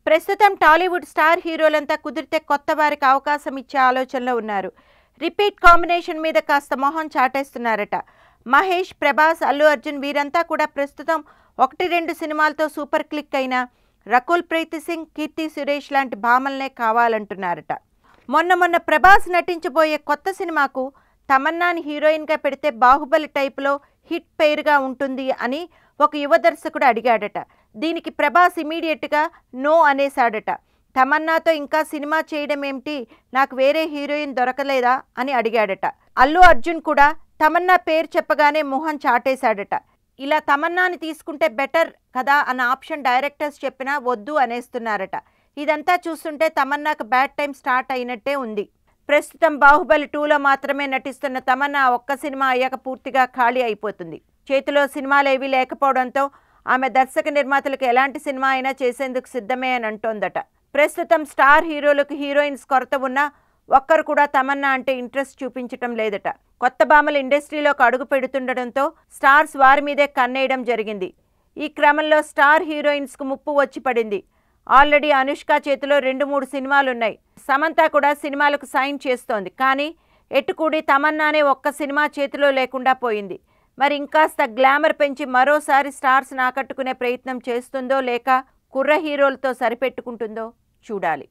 ప్రస్తుతం టాలీవుడ్ స్టార్ హీరోలంతా కుదిరితే కొత్త వారికి అవకాశం ఇచ్చే ఆలోచనలో ఉన్నారు. రిపీట్ కాంబినేషన్ మీద కాస్త మొహం చాటేస్తున్నారట. మహేష్, ప్రభాస్, అల్లు అర్జున్ వీరంతా కూడా ప్రస్తుతం 1-2 సినిమాలతో సూపర్ క్లిక్ అయిన రకుల్ ప్రీత్ సింగ్, కీర్తి సురేష్ లాంటి భామల్నే కావాలంటున్నారట. మొన్న ప్రభాస్ నటించబోయే కొత్త సినిమాకు తమన్నాని హీరోయిన్గా పెడితే బాహుబలి టైపులో హిట్ పేరుగా ఉంటుంది అని ఒక యువ దర్శకుడు అడిగాడట. దీనికి ప్రభాస్ ఇమీడియట్గా నో అనేశాడట. తమన్నాతో ఇంకా సినిమా చేయడం ఏమిటి, నాకు వేరే హీరోయిన్ దొరకలేదా అని అడిగాడట. అల్లు అర్జున్ కూడా తమన్నా పేరు చెప్పగానే మొహం చాటేశాడట. ఇలా తమన్నాని తీసుకుంటే బెటర్ కదా అన్న ఆప్షన్ డైరెక్టర్స్ చెప్పినా వద్దు అనేస్తున్నారట. ఇదంతా చూస్తుంటే తమన్నాకు బ్యాడ్ టైం స్టార్ట్ అయినట్టే ఉంది. ప్రస్తుతం బాహుబలి 2లో మాత్రమే నటిస్తున్న తమన్నా ఒక్క సినిమా అయ్యాక పూర్తిగా ఖాళీ అయిపోతుంది. చేతిలో సినిమాలేవీ లేకపోవడంతో ఆమె దర్శక నిర్మాతలకు ఎలాంటి సినిమా అయినా చేసేందుకు సిద్ధమే అని అంటోందట. ప్రస్తుతం స్టార్ హీరోలకు హీరోయిన్స్ కొరత ఉన్నా ఒక్కరు కూడా తమన్నా అంటే ఇంట్రెస్ట్ చూపించటం లేదట. కొత్త భామలు ఇండస్ట్రీలోకి అడుగు పెడుతుండటంతో స్టార్స్ వారి మీదే కన్నేయడం జరిగింది. ఈ క్రమంలో స్టార్ హీరోయిన్స్కు ముప్పు వచ్చి పడింది. ఆల్రెడీ అనుష్క చేతిలో 2-3 సినిమాలున్నాయి. సమంత కూడా సినిమాలకు సైన్ చేస్తోంది. కానీ ఎటుకూడి తమన్నానే ఒక్క సినిమా చేతిలో లేకుండా పోయింది. మరి ఇంకాస్త గ్లామర్ పెంచి మరోసారి స్టార్స్ని ఆకట్టుకునే ప్రయత్నం చేస్తుందో లేక కుర్ర హీరోలతో సరిపెట్టుకుంటుందో చూడాలి.